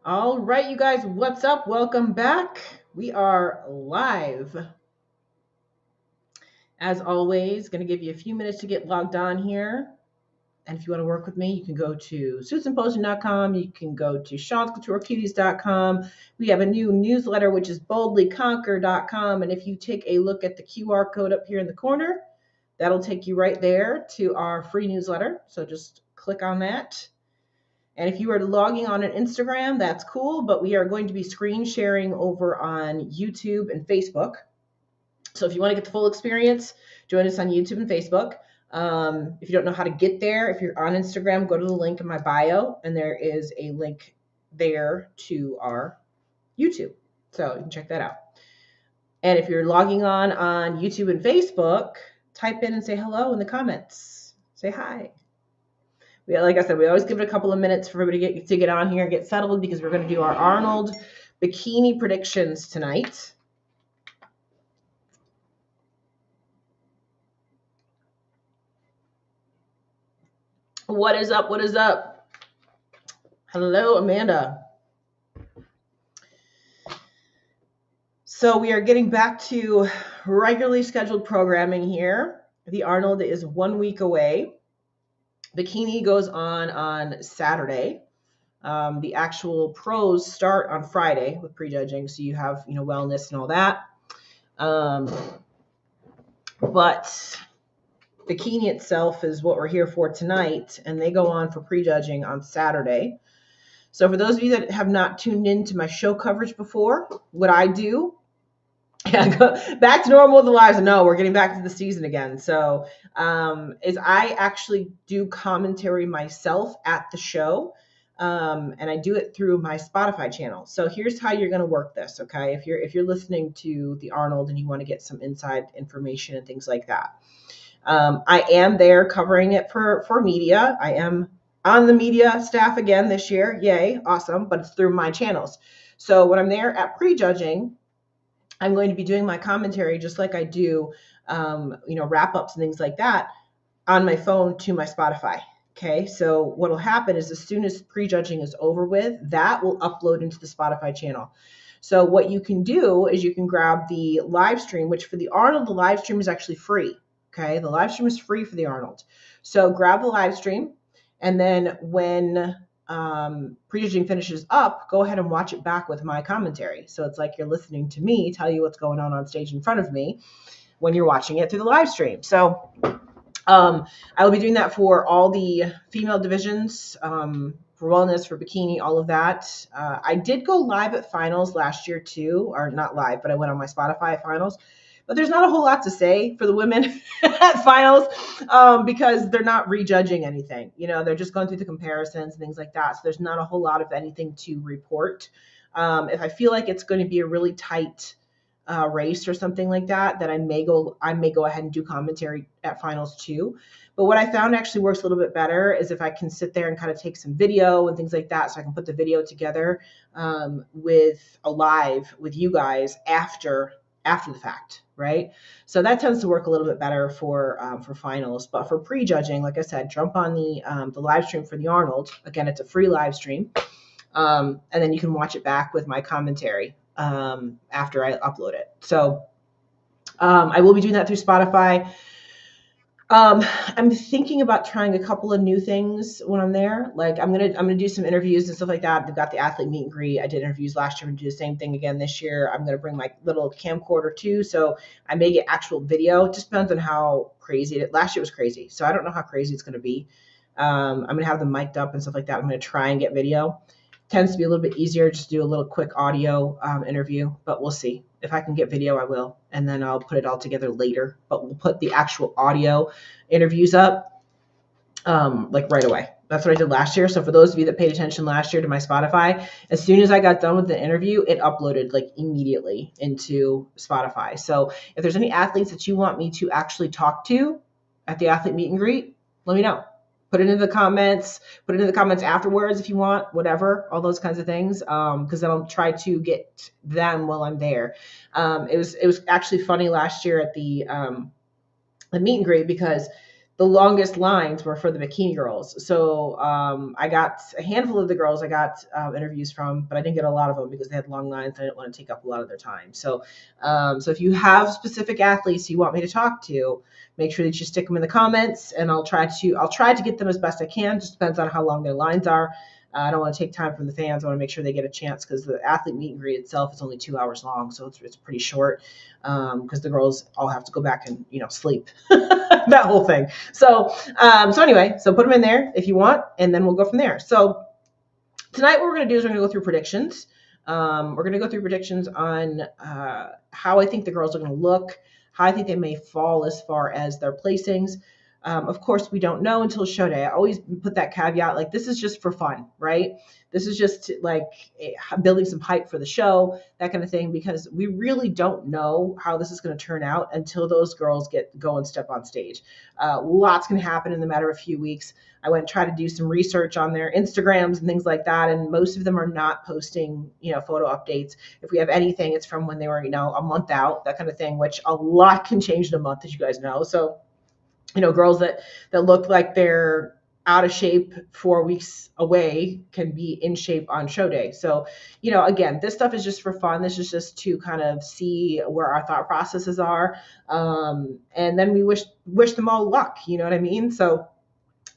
All right, you guys, what's up? Welcome back. We are live. As always, going to give you a few minutes to get logged on here. And if you want to work with me, you can go to suitsandpotion.com. You can go to seanscouturecuties.com. We have a new newsletter, which is boldlyconquer.com. And if you take a look at the QR code up here in the corner, that'll take you right there to our free newsletter. So just click on that. And if you are logging on an Instagram, that's cool, but we are going to be screen sharing over on YouTube and Facebook. So if you want to get the full experience, join us on YouTube and Facebook. If you don't know how to get there, if you're on Instagram, go to the link in my bio, and there is a link there to our YouTube. So you can check that out. And if you're logging on YouTube and Facebook, type in and say hello in the comments. Say hi. Like I said, we always give it a couple of minutes for everybody to get on here and get settled because we're going to do our Arnold bikini predictions tonight. What is up? What is up? Hello, Amanda. So we are getting back to regularly scheduled programming here. The Arnold is 1 week away. Bikini goes on Saturday. The actual pros start on Friday with prejudging, so you have wellness and all that. But Bikini itself is what we're here for tonight, and they go on for prejudging on Saturday. So for those of you that have not tuned into my show coverage before, what I do, back to normal with the lives. No, we're getting back to the season again. So is I actually do commentary myself at the show, and I do it through my Spotify channel. So here's how you're going to work this, okay? If you're listening to the Arnold and you want to get some inside information and things like that. I am there covering it for media. I am on the media staff again this year. Yay, awesome. But it's through my channels. So when I'm there at prejudging, I'm going to be doing my commentary just like I do, wrap ups and things like that on my phone to my Spotify. Okay. So what will happen is as soon as prejudging is over with, that will upload into the Spotify channel. So what you can do is you can grab the live stream, which for the Arnold, the live stream is actually free. Okay. The live stream is free for the Arnold. So grab the live stream. And then when prejudging finishes up, go ahead and watch it back with my commentary. So it's like you're listening to me tell you what's going on stage in front of me when you're watching it through the live stream. So I will be doing that for all the female divisions, for wellness, for bikini, all of that. I did go live at finals last year too, or not live, but I went on my Spotify at finals. But there's not a whole lot to say for the women at finals because they're not rejudging anything. They're just going through the comparisons and things like that. So there's not a whole lot of anything to report. If I feel like it's going to be a really tight race or something like that, then I may go ahead and do commentary at finals too. But what I found actually works a little bit better is if I can sit there and kind of take some video and things like that, so I can put the video together with a live with you guys after the fact, right? So that tends to work a little bit better for finals. But for prejudging, like I said, jump on the live stream for the Arnold. Again, it's a free live stream, and then you can watch it back with my commentary after I upload it. So I will be doing that through Spotify. I'm thinking about trying a couple of new things when I'm there. Like I'm gonna do some interviews and stuff like that. They've got the athlete meet and greet. I did interviews last year and do the same thing again this year. I'm gonna bring my little camcorder too, so I may get actual video. It just depends on how crazy it is. Last year was crazy, so I don't know how crazy it's gonna be. I'm gonna have them mic'd up and stuff like that. I'm gonna try and get video. Tends to be a little bit easier just to do a little quick audio interview, but we'll see. If I can get video, I will, and then I'll put it all together later. But we'll put the actual audio interviews up like right away. That's what I did last year. So for those of you that paid attention last year to my Spotify, as soon as I got done with the interview, it uploaded like immediately into Spotify. So if there's any athletes that you want me to actually talk to at the athlete meet and greet, let me know. Put it in the comments. Put it in the comments afterwards if you want, whatever, all those kinds of things. Because then I'll try to get them while I'm there. It was actually funny last year at the meet and greet because the longest lines were for the bikini girls. So I got a handful of the girls I got interviews from, but I didn't get a lot of them because they had long lines. And I didn't want to take up a lot of their time. So so if you have specific athletes you want me to talk to, make sure that you stick them in the comments, and I'll try to get them as best I can. Just depends on how long their lines are. I don't want to take time from the fans. I want to make sure they get a chance, because the athlete meet and greet itself is only 2 hours long, so it's pretty short. Because the girls all have to go back and sleep that whole thing. So anyway, so put them in there if you want, and then we'll go from there. So tonight what we're going to do is we're going to go through predictions. We're going to go through predictions on how I think the girls are going to look, how I think they may fall as far as their placings. Of course, we don't know until show day. I always put that caveat, like, this is just for fun, right? This is just like building some hype for the show, that kind of thing, because we really don't know how this is going to turn out until those girls go and step on stage. Lots can happen in the matter of a few weeks. I went and tried to do some research on their Instagrams and things like that, and most of them are not posting, photo updates. If we have anything, it's from when they were, a month out, that kind of thing, which a lot can change in a month, as you guys know. So girls that look like they're out of shape 4 weeks away can be in shape on show day. So, again, this stuff is just for fun. This is just to kind of see where our thought processes are. And then we wish them all luck. You know what I mean? So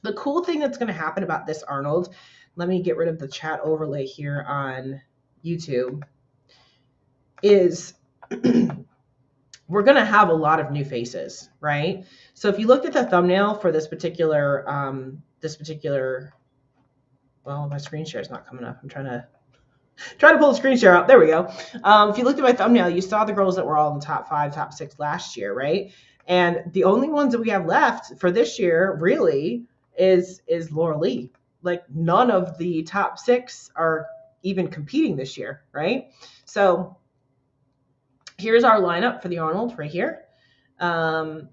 the cool thing that's going to happen about this, Arnold, let me get rid of the chat overlay here on YouTube, is we're going to have a lot of new faces, right? So if you looked at the thumbnail for this particular, well, my screen share is not coming up. I'm trying to pull the screen share out. There we go. If you looked at my thumbnail, you saw the girls that were all in the top 5, top 6 last year, right? And the only ones that we have left for this year really is Laura Lee. Like, none of the top 6 are even competing this year, right? So here's our lineup for the Arnold right here. And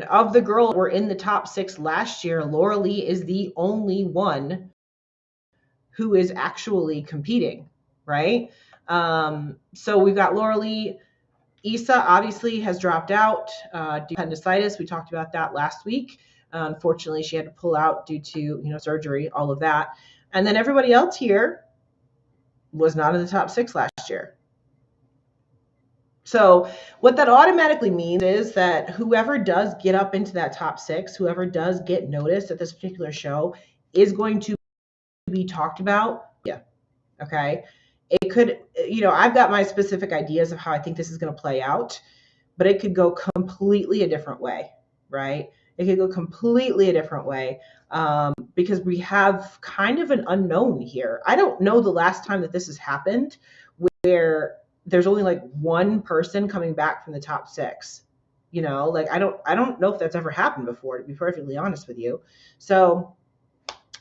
of the girls that were in the top 6 last year, Laura Lee is the only one who is actually competing, right? So we've got Laura Lee. Issa obviously has dropped out due to appendicitis. We talked about that last week. Unfortunately, she had to pull out due to surgery, all of that. And then everybody else here was not in the top 6 last year. So what that automatically means is that whoever does get up into that top 6, whoever does get noticed at this particular show, is going to be talked about. Yeah. Okay. It could, I've got my specific ideas of how I think this is going to play out, but it could go completely a different way, right? It could go completely a different way because we have kind of an unknown here. I don't know the last time that this has happened where there's only like one person coming back from the top 6. I don't know if that's ever happened before, to be perfectly honest with you. So,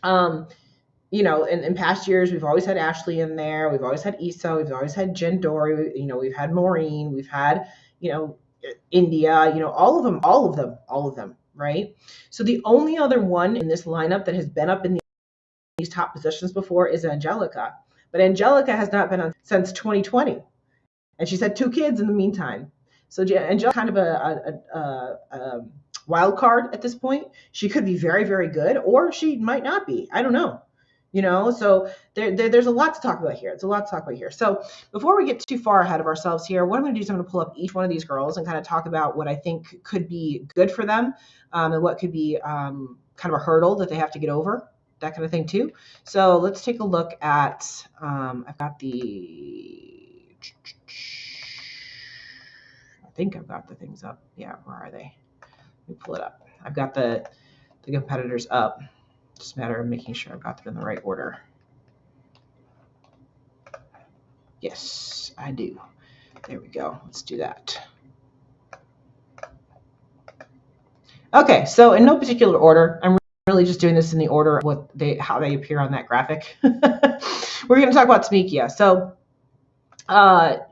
in past years, we've always had Ashley in there. We've always had Issa. We've always had Jen Dory. We've had Maureen. We've had, India, all of them, right? So the only other one in this lineup that has been up in these top positions before is Angelica. But Angelica has not been on since 2020. And she's had 2 kids in the meantime. So Angelica's kind of a wild card at this point. She could be very, very good, or she might not be. I don't know. So there's a lot to talk about here. It's a lot to talk about here. So before we get too far ahead of ourselves here, what I'm going to do is I'm going to pull up each one of these girls and kind of talk about what I think could be good for them and what could be kind of a hurdle that they have to get over, that kind of thing too. So let's take a look at, I've got I think I've got the things up. Yeah, where are they? Let me pull it up. I've got the competitors up. Just a matter of making sure I've got them in the right order. Yes, I do. There we go. Let's do that. Okay, so in no particular order, I'm really just doing this in the order of how they appear on that graphic. We're going to talk about Tamikia. So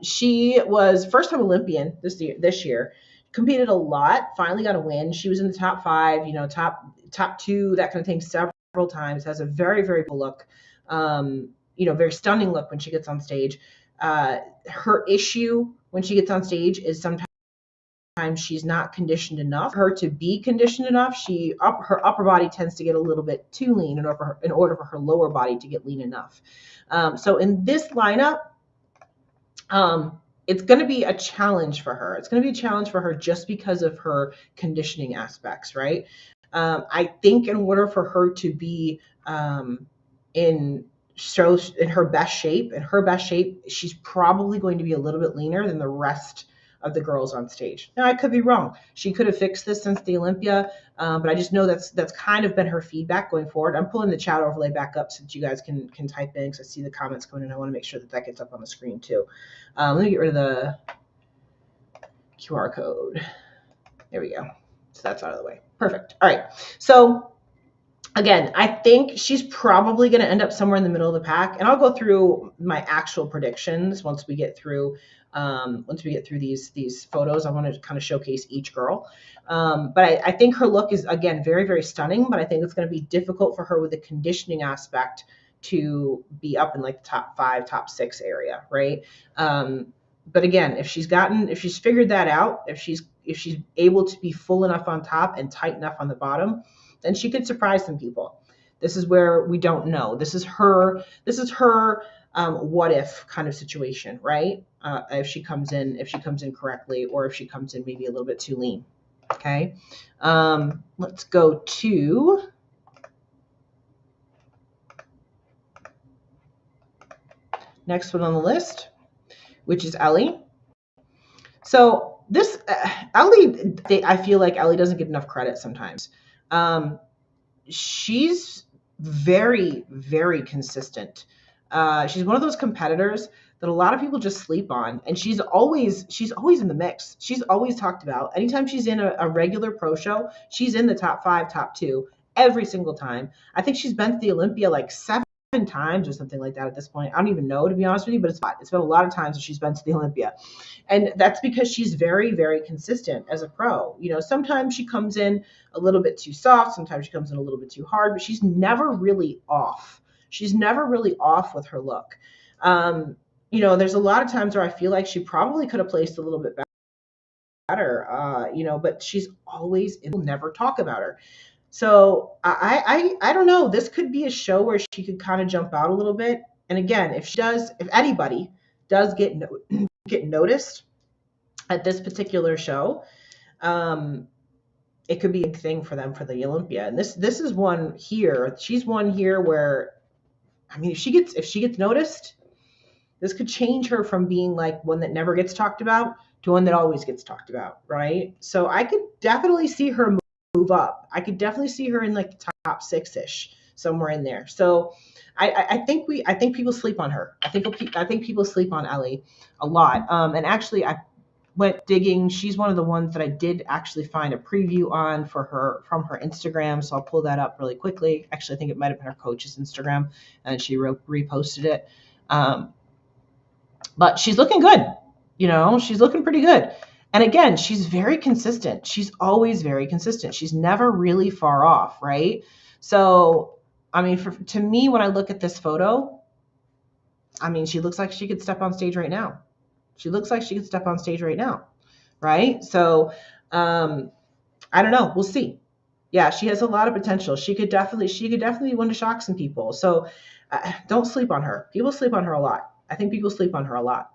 she was first-time Olympian this year. Competed a lot, finally got a win. She was in the top 5, top 2, that kind of thing, several times. Has a very, very cool look, very stunning look when she gets on stage. Her issue when she gets on stage is sometimes she's not conditioned enough. For her to be conditioned enough, her upper body tends to get a little bit too lean in order for her lower body to get lean enough. So in this lineup, it's going to be a challenge for her. It's going to be a challenge for her just because of her conditioning aspects, right? I think in order for her to be in her best shape, she's probably going to be a little bit leaner than the rest of the girls on stage. Now, I could be wrong. She could have fixed this since the Olympia, but I just know that's kind of been her feedback going forward. I'm pulling the chat overlay back up so that you guys can type in, because I see the comments coming in. I want to make sure that gets up on the screen too. Let me get rid of the QR code. There we go. So that's out of the way. Perfect. All right. So again, I think she's probably going to end up somewhere in the middle of the pack, and I'll go through my actual predictions once we get through these photos. I want to kind of showcase each girl, but I think her look is, again, very, very stunning. But I think it's going to be difficult for her with the conditioning aspect to be up in like the top 5, top 6 area, right? But again, if she's figured that out, if she's able to be full enough on top and tight enough on the bottom, then she could surprise some people. This is where we don't know. This is her what if kind of situation, right? If she comes in correctly, or if she comes in maybe a little bit too lean. Okay. Let's go to next one on the list, which is Ellie. So this Ellie, I feel like Ellie doesn't get enough credit sometimes. She's very, very consistent. She's one of those competitors that a lot of people just sleep on, and she's always in the mix. She's always talked about. Anytime she's in a regular pro show, she's in the top 5, top 2 every single time. I think she's been to the Olympia like 7 times or something like that at this point. I don't even know, to be honest with you, but it's been a lot of times that she's been to the Olympia. And that's because she's very, very consistent as a pro. You know, sometimes she comes in a little bit too soft, sometimes she comes in a little bit too hard, but she's never really off. She's never really off with her look. You know, there's a lot of times where I feel like she probably could have placed a little bit better, you know, but she's always in, we'll never talk about her. So I don't know. This could be a show where she could kind of jump out a little bit. And again, if anybody does get noticed at this particular show, it could be a big thing for them for the Olympia. And this is one here. She's one here where, I mean, if she gets noticed, this could change her from being like one that never gets talked about to one that always gets talked about, right? So I could definitely see her move up. I could definitely see her in like the top 6-ish, somewhere in there. So I think people sleep on her. I think people sleep on Ellie a lot. And actually, I went digging. She's one of the ones that I did actually find a preview on from her Instagram. So I'll pull that up really quickly. Actually, I think it might have been her coach's Instagram, and she reposted it. But she's looking good. You know, she's looking pretty good. And again, she's very consistent. She's always very consistent. She's never really far off, right? So, I mean, to me, when I look at this photo, I mean, she looks like she could step on stage right now. She looks like she could step on stage right now, right? So, I don't know. We'll see. Yeah, she has a lot of potential. She could definitely want to shock some people. So, don't sleep on her. People sleep on her a lot. I think people sleep on her a lot.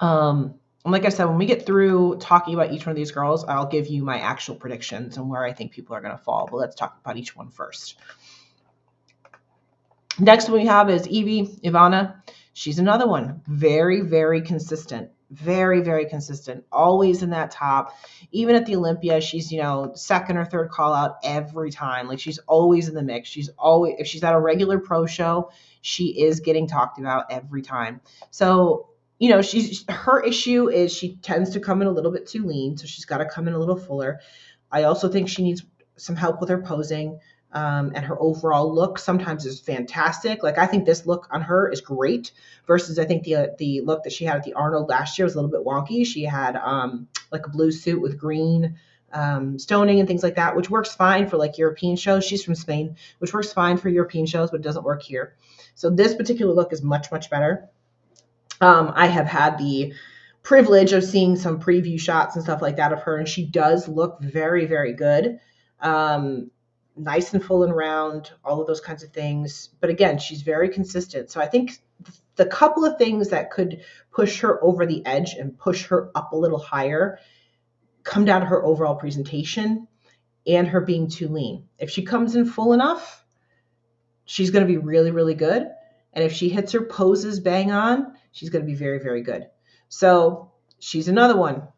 And like I said, when we get through talking about each one of these girls, I'll give you my actual predictions and where I think people are going to fall. But let's talk about each one first. Next one we have is Ivana. She's another one. Very, very consistent. Very, very consistent. Always in that top. Even at the Olympia, she's, you know, second or third call out every time. Like, she's always in the mix. She's always, if she's at a regular pro show, she is getting talked about every time. So, you know, her issue is she tends to come in a little bit too lean, so she's got to come in a little fuller. I also think she needs some help with her posing, and her overall look sometimes is fantastic. Like, I think this look on her is great versus I think the look that she had at the Arnold last year was a little bit wonky. She had like a blue suit with green stoning and things like that, which works fine for like European shows. She's from Spain, which works fine for European shows, but it doesn't work here. So this particular look is much, much better. I have had the privilege of seeing some preview shots and stuff like that of her, and she does look very, very good. Nice and full and round, all of those kinds of things. But again, she's very consistent. So I think the couple of things that could push her over the edge and push her up a little higher come down to her overall presentation and her being too lean. If she comes in full enough, she's going to be really, really good. And if she hits her poses bang on, she's going to be very, very good. So she's another one.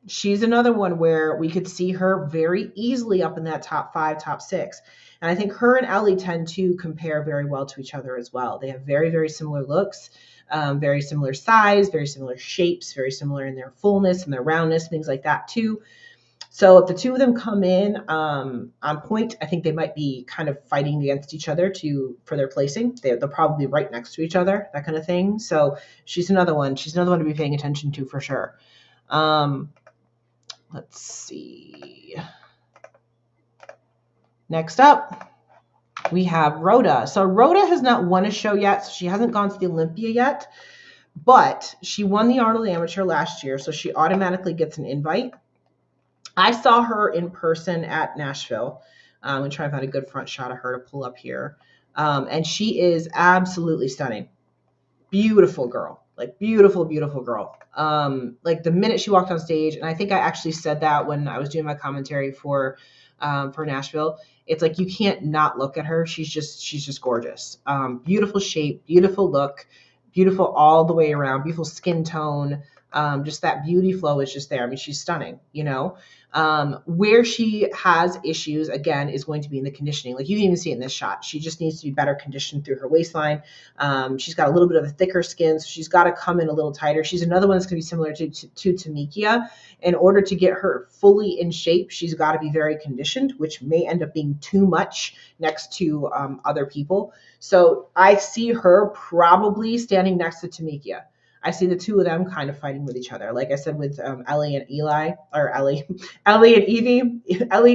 She's another one where we could see her very easily up in that top 5, top 6. And I think her and Ellie tend to compare very well to each other as well. They have very, very similar looks, very similar size, very similar shapes, very similar in their fullness and their roundness, things like that too. So if the two of them come in on point, I think they might be kind of fighting against each other for their placing. They're probably right next to each other, that kind of thing. So she's another one. She's another one to be paying attention to for sure. Let's see. Next up, we have Rhoda. So Rhoda has not won a show yet. So she hasn't gone to the Olympia yet, but she won the Arnold Amateur last year. So she automatically gets an invite. I saw her in person at Nashville. I'm going to try and find a good front shot of her to pull up here. And she is absolutely stunning. Beautiful girl. Like beautiful, beautiful girl. Like the minute she walked on stage, and I think I actually said that when I was doing my commentary for Nashville, it's like you can't not look at her. She's just gorgeous. Beautiful shape, beautiful look, beautiful all the way around, beautiful skin tone. Just that beauty flow is just there. I mean, she's stunning, you know. Where she has issues, again, is going to be in the conditioning. Like you can even see it in this shot. She just needs to be better conditioned through her waistline. She's got a little bit of a thicker skin, so she's got to come in a little tighter. She's another one that's going to be similar to Tamikia. In order to get her fully in shape, she's got to be very conditioned, which may end up being too much next to other people. So I see her probably standing next to Tamikia. I see the two of them kind of fighting with each other. Like I said, with Ellie and Evie. Ellie and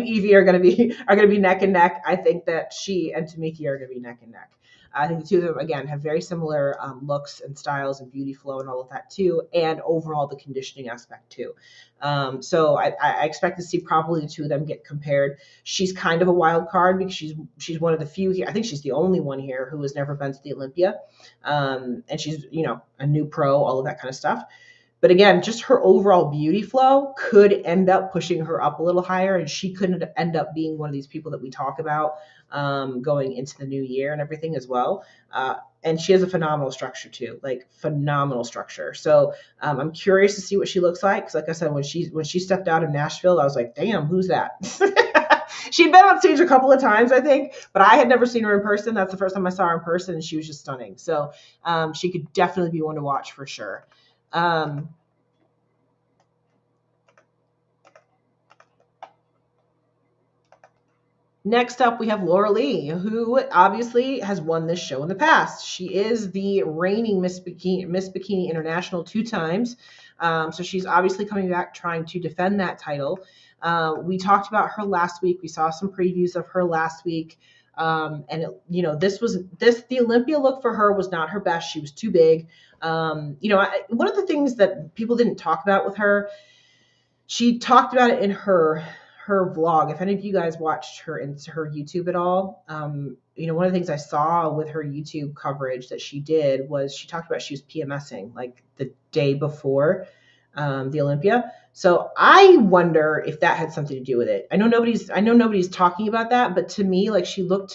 Evie are going to be neck and neck. I think that she and Tamiki are going to be neck and neck. I think the two of them, again, have very similar looks and styles and beauty flow and all of that too, and overall the conditioning aspect too. So I expect to see probably the two of them get compared. She's kind of a wild card because she's one of the few here. I think she's the only one here who has never been to the Olympia, and she's a new pro, all of that kind of stuff. But again, just her overall beauty flow could end up pushing her up a little higher, and she could end up being one of these people that we talk about going into the new year and everything as well. And she has a phenomenal structure too, like phenomenal structure. So I'm curious to see what she looks like. Because like I said, when she stepped out of Nashville, I was like, damn, who's that? She'd been on stage a couple of times, I think, but I had never seen her in person. That's the first time I saw her in person, and she was just stunning. So she could definitely be one to watch for sure. Next up, we have Laura Lee, who obviously has won this show in the past. She is the reigning Miss Bikini International 2 times. So she's obviously coming back trying to defend that title. We talked about her last week. We saw some previews of her last week. And the Olympia look for her was not her best. She was too big. One of the things that people didn't talk about with her, she talked about it in her vlog. If any of you guys watched her YouTube at all, one of the things I saw with her YouTube coverage that she did was she talked about she was PMSing like the day before the Olympia. So I wonder if that had something to do with it. I know nobody's talking about that, but to me, like when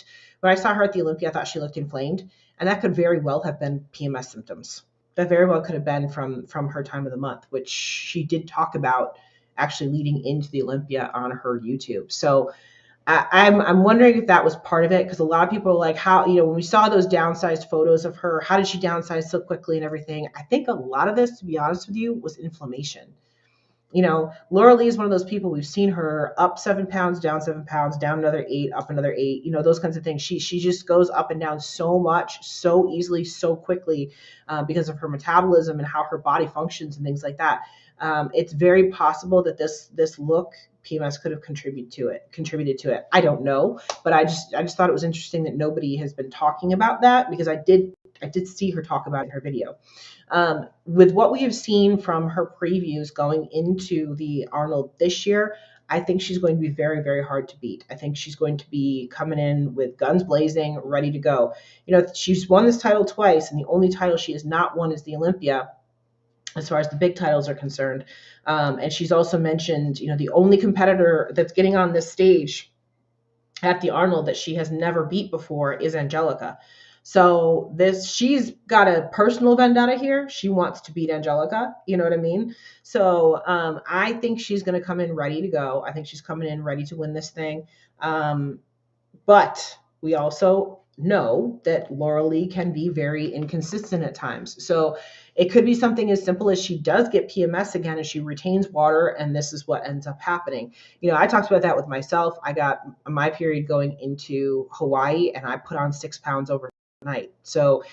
I saw her at the Olympia, I thought she looked inflamed, and that could very well have been PMS symptoms. That very well could have been from her time of the month, which she did talk about actually leading into the Olympia on her YouTube. So I'm wondering if that was part of it, because a lot of people are like, how, when we saw those downsized photos of her, how did she downsize so quickly and everything? I think a lot of this, to be honest with you, was inflammation. Laura Lee is one of those people, we've seen her up 7 pounds, down 7 pounds, down another 8, up another 8, those kinds of things. She just goes up and down so much, so easily, so quickly because of her metabolism and how her body functions and things like that. It's very possible that this look, PMS, could have contributed to it. I don't know, but I just thought it was interesting that nobody has been talking about that, because I did I did see her talk about it in her video. With what we have seen from her previews going into the Arnold this year, I think she's going to be very, very hard to beat. I think she's going to be coming in with guns blazing, ready to go. She's won this title twice, and the only title she has not won is the Olympia, as far as the big titles are concerned. And she's also mentioned, the only competitor that's getting on this stage at the Arnold that she has never beat before is Angelica. So she's got a personal vendetta here. She wants to beat Angelica. You know what I mean? So I think she's going to come in ready to go. I think she's coming in ready to win this thing. But we also know that Laura Lee can be very inconsistent at times. So it could be something as simple as she does get PMS again and she retains water, and this is what ends up happening. I talked about that with myself. I got my period going into Hawaii, and I put on 6 pounds overnight. So,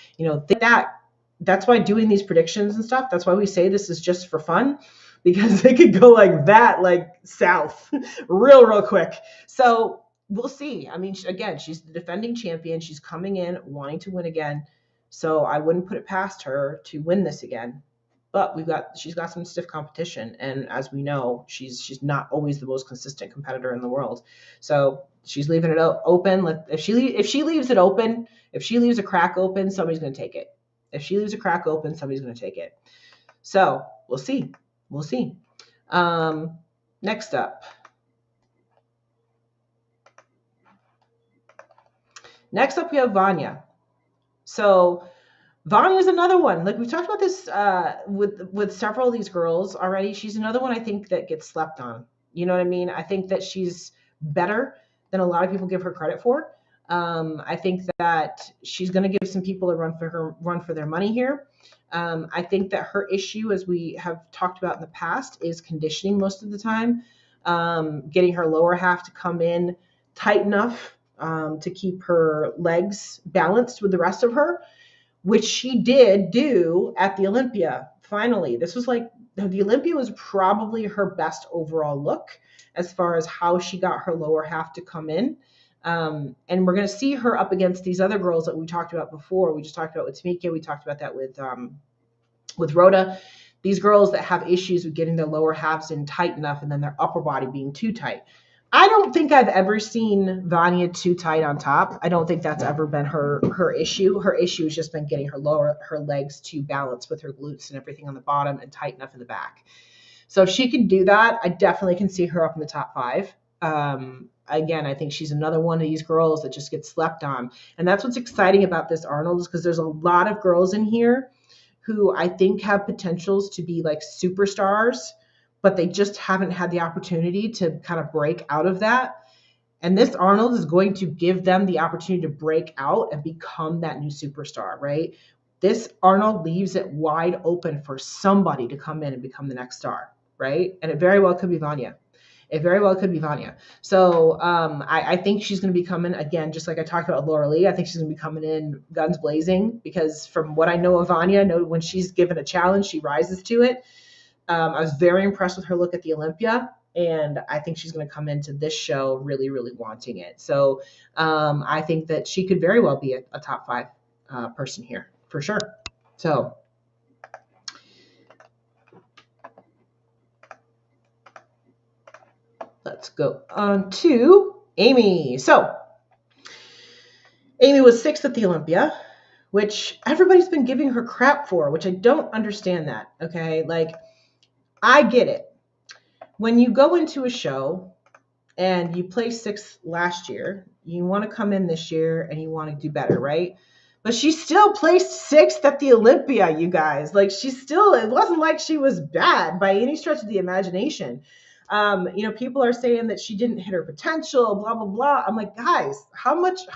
that's why doing these predictions and stuff, that's why we say this is just for fun, because it could go like that, like south real quick. So we'll see. I mean, again, she's the defending champion. She's coming in wanting to win again. So I wouldn't put it past her to win this again. But she's got some stiff competition. And as we know, she's not always the most consistent competitor in the world. So she's leaving it open. If she leaves it open, if she leaves a crack open, somebody's going to take it. If she leaves a crack open, somebody's going to take it. So we'll see. We'll see. Next up. Next up, we have Vanya. So Vanya's another one. Like, we talked about this with several of these girls already. She's another one I think that gets slept on. You know what I mean? I think that she's better than a lot of people give her credit for. I think that she's going to give some people a run for their money here. I think that her issue, as we have talked about in the past, is conditioning most of the time, getting her lower half to come in tight enough to keep her legs balanced with the rest of her, which she did do at the Olympia. Finally, this was like, the Olympia was probably her best overall look as far as how she got her lower half to come in. And we're going to see her up against these other girls that we talked about before. We just talked about with Tamika. We talked about that with Rhoda. These girls that have issues with getting their lower halves in tight enough and then their upper body being too tight. I don't think I've ever seen Vanya too tight on top. I don't think that's ever been her issue. Her issue has just been getting her legs to balance with her glutes and everything on the bottom and tight enough in the back. So if she can do that, I definitely can see her up in the top 5. Again, I think she's another one of these girls that just gets slept on. And that's what's exciting about this Arnold, is because there's a lot of girls in here who I think have potentials to be like superstars, but they just haven't had the opportunity to kind of break out of that. And this Arnold is going to give them the opportunity to break out and become that new superstar, right? This Arnold leaves it wide open for somebody to come in and become the next star, right? And it very well could be Vanya. So I think she's going to be coming, again, just like I talked about Laura Lee, I think she's going to be coming in guns blazing, because from what I know of Vanya, I know when she's given a challenge, she rises to it. I was very impressed with her look at the Olympia, and I think she's going to come into this show really, really wanting it. So I think that she could very well be a top 5 person here, for sure. So let's go on to Amy. So Amy was 6th at the Olympia, which everybody's been giving her crap for, which I don't understand that, okay? Like, I get it. When you go into a show and you placed 6th last year, you want to come in this year and you want to do better, right? But she still placed 6th at the Olympia, you guys. Like, it wasn't like she was bad by any stretch of the imagination. People are saying that she didn't hit her potential, blah, blah, blah. I'm like, guys, how much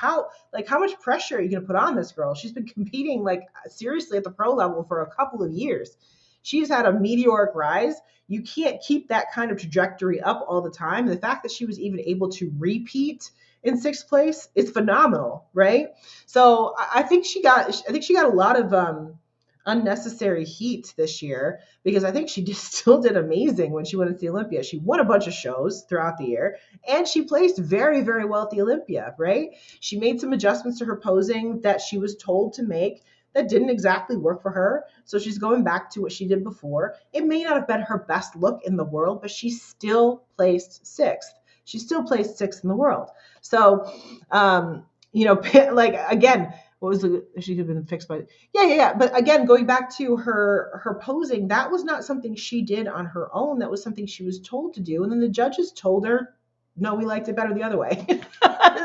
pressure are you going to put on this girl? She's been competing, like, seriously at the pro level for a couple of years. She's had a meteoric rise. You can't keep that kind of trajectory up all the time. And the fact that she was even able to repeat in 6th place is phenomenal, right? So I think she got a lot of unnecessary heat this year, because I think she still did amazing when she went to the Olympia. She won a bunch of shows throughout the year, and she placed very, very well at the Olympia, right? She made some adjustments to her posing that she was told to make, that didn't exactly work for her. So she's going back to what she did before. It may not have been her best look in the world, but she still placed sixth. She still placed sixth in the world. So, like again, what was the, she could have been fixed by, yeah. But again, going back to her posing, that was not something she did on her own. That was something she was told to do. And then the judges told her, no, we liked it better the other way.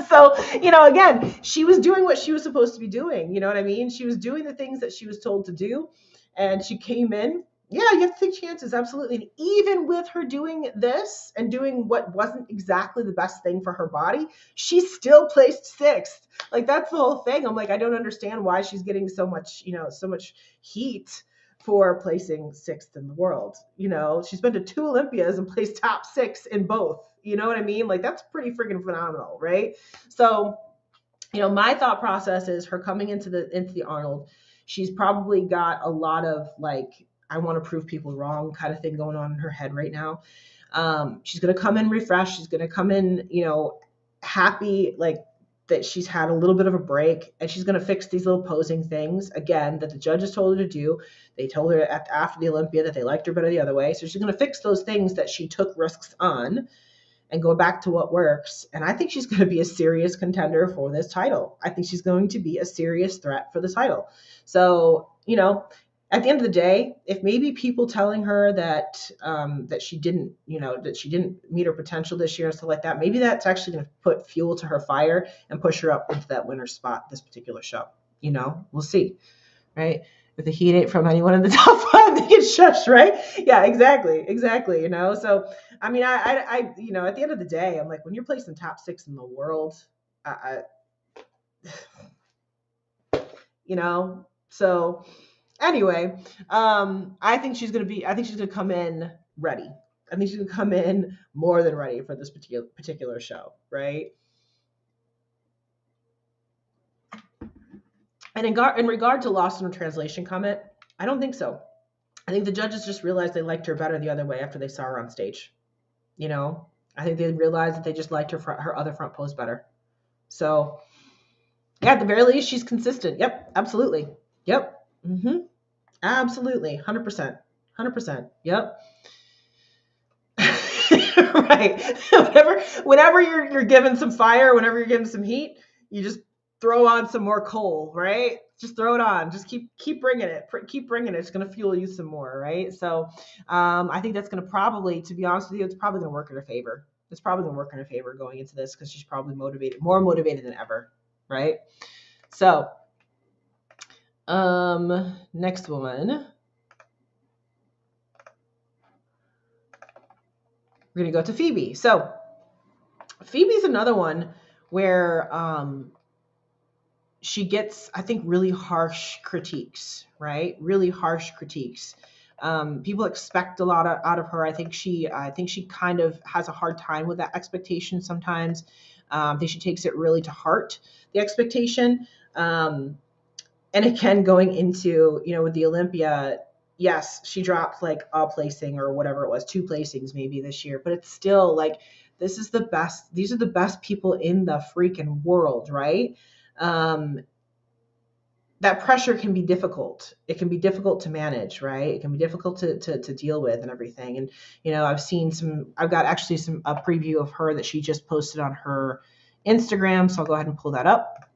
So, again, she was doing what she was supposed to be doing. You know what I mean? She was doing the things that she was told to do. And she came in. Yeah, you have to take chances, absolutely. And even with her doing this and doing what wasn't exactly the best thing for her body, she still placed sixth. Like, that's the whole thing. I'm like, I don't understand why she's getting so much, so much heat for placing sixth in the world. She's been to 2 Olympias and placed top 6 in both. You know what I mean? Like, that's pretty freaking phenomenal, right? So, my thought process is her coming into the Arnold. She's probably got a lot of like, I want to prove people wrong kind of thing going on in her head right now. She's going to come in refreshed. She's going to come in, happy, like that she's had a little bit of a break, and she's going to fix these little posing things again that the judges told her to do. They told her after the Olympia that they liked her better the other way. So she's going to fix those things that she took risks on and go back to what works. And I think she's going to be a serious contender for this title. I think she's going to be a serious threat for the title. So, at the end of the day, if maybe people telling her that that she didn't meet her potential this year and stuff like that, maybe that's actually going to put fuel to her fire and push her up into that winner's spot this particular show. We'll see, right? If the heat ain't from anyone in the top 5, they get shushed, right? Yeah, exactly. So, I mean, I at the end of the day, I'm like, when you're placing top 6 in the world, so anyway, I think she's going to come in ready. I think she's going to come in more than ready for this particular show, right? And in regard to lost in translation comment, I don't think so. I think the judges just realized they liked her better the other way after they saw her on stage. I think they realized that they just liked her other front pose better. So, yeah, at the very least, she's consistent. Yep, absolutely. Yep. Mm-hmm. Absolutely. 100%. 100%. Yep. Right. Whenever you're given some fire, whenever you're given some heat, you just throw on some more coal, right? Just throw it on. Just keep bringing it. Keep bringing it. It's going to fuel you some more, right? So I think that's going to probably, to be honest with you, it's probably going to work in her favor. It's probably going to work in her favor going into this because she's probably more motivated than ever, right? So next woman. We're going to go to Phoebe. So Phoebe's another one where she gets, I think, really harsh critiques, right? Really harsh critiques. People expect a lot out of her. I think she kind of has a hard time with that expectation sometimes. I think she takes it really to heart, the expectation. And again, going into, with the Olympia, yes, she dropped like a placing or whatever it was, 2 placings maybe this year, but it's still like, this is the best. These are the best people in the freaking world, right? That pressure can be difficult. It can be difficult to manage, right? It can be difficult to deal with and everything. And, I've got actually a preview of her that she just posted on her Instagram. So I'll go ahead and pull that up.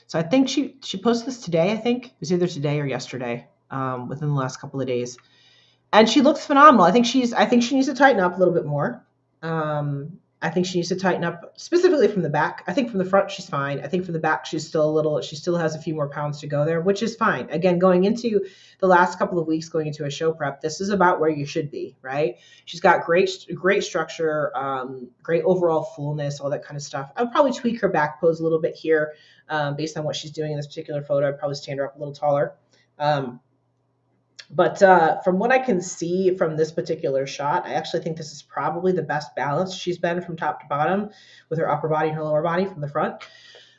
So I think she posted this today. I think it was either today or yesterday, within the last couple of days, and she looks phenomenal. I think she needs to tighten up a little bit more. I think she needs to tighten up specifically from the back. I think from the front she's fine. I think from the back she still has a few more pounds to go there, which is fine. Again, going into the last couple of weeks, going into a show prep, this is about where you should be, right? She's got great structure, great overall fullness, all that kind of stuff. I'll probably tweak her back pose a little bit here, based on what she's doing in this particular photo. I'd probably stand her up a little taller. But from what I can see from this particular shot, I actually think this is probably the best balance she's been from top to bottom, with her upper body and her lower body from the front.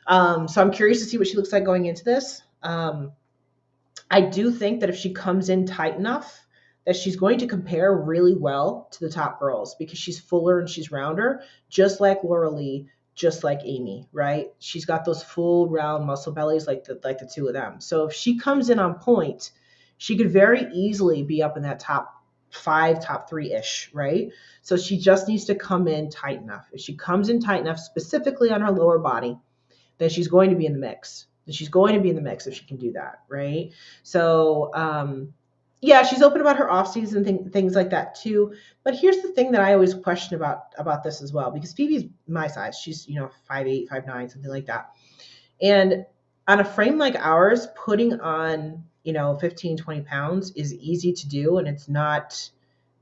So I'm curious to see what she looks like going into this. I do think that if she comes in tight enough, that she's going to compare really well to the top girls, because she's fuller and she's rounder, just like Laura Lee just like Amy, right? She's got those full round muscle bellies like the two of them. So if she comes in on point, she could very easily be up in that top 5, top 3-ish, right? So she just needs to come in tight enough. If she comes in tight enough, specifically on her lower body, then she's going to be in the mix. She's going to be in the mix if she can do that, right? So, yeah, she's open about her off season things like that too. But here's the thing that I always question about this as well, because Phoebe's my size. She's 5'8", 5'9", something like that. And on a frame like ours, putting on 15, 20 pounds is easy to do, and it's not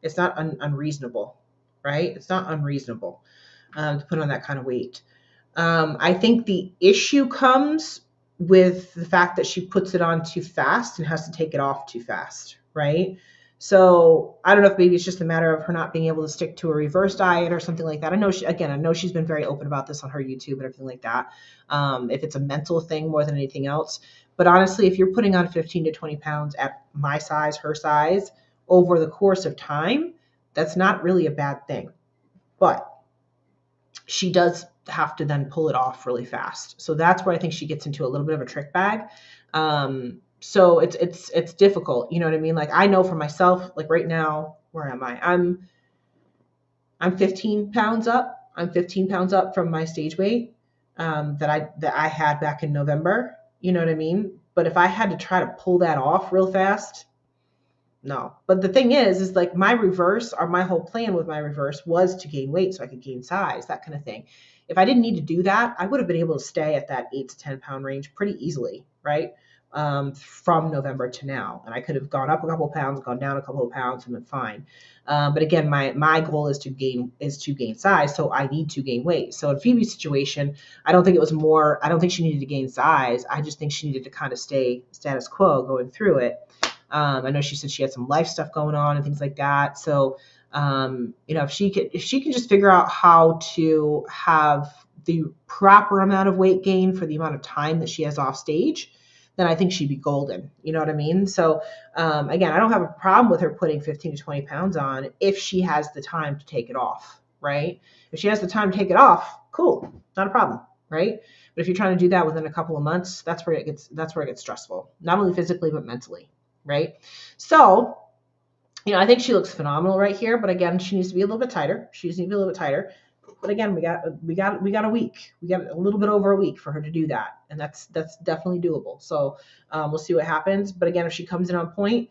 unreasonable, right? It's not unreasonable to put on that kind of weight. I think the issue comes with the fact that she puts it on too fast and has to take it off too fast, right? So I don't know if maybe it's just a matter of her not being able to stick to a reverse diet or something like that. I know she's been very open about this on her YouTube and everything like that. If it's a mental thing more than anything else. But honestly, if you're putting on 15 to 20 pounds at my size, her size, over the course of time, that's not really a bad thing. But she does have to then pull it off really fast. So that's where I think she gets into a little bit of a trick bag. So it's difficult. You know what I mean? Like, I know for myself, like right now, where am I? I'm 15 pounds up. I'm 15 pounds up from my stage weight that I had back in November. You know what I mean? But if I had to try to pull that off real fast, no. But the thing is like my reverse, or my whole plan with my reverse, was to gain weight so I could gain size, that kind of thing. If I didn't need to do that, I would have been able to stay at that 8 to 10 pound range pretty easily, right? From November to now. And I could have gone up a couple of pounds, gone down a couple of pounds, and been fine. But again, my goal is to gain size, so I need to gain weight. So in Phoebe's situation, I don't think she needed to gain size. I just think she needed to kind of stay status quo going through it. I know she said she had some life stuff going on and things like that. So, if she can just figure out how to have the proper amount of weight gain for the amount of time that she has off stage, then I think she'd be golden. You know what I mean? So, again, I don't have a problem with her putting 15 to 20 pounds on if she has the time to take it off, right? If she has the time to take it off, cool, not a problem, right? But if you're trying to do that within a couple of months, that's where it gets stressful, not only physically, but mentally. Right. So, I think she looks phenomenal right here, but again, she needs to be a little bit tighter. But again, we got a week. We got a little bit over a week for her to do that. And that's definitely doable. So, we'll see what happens. But again, if she comes in on point,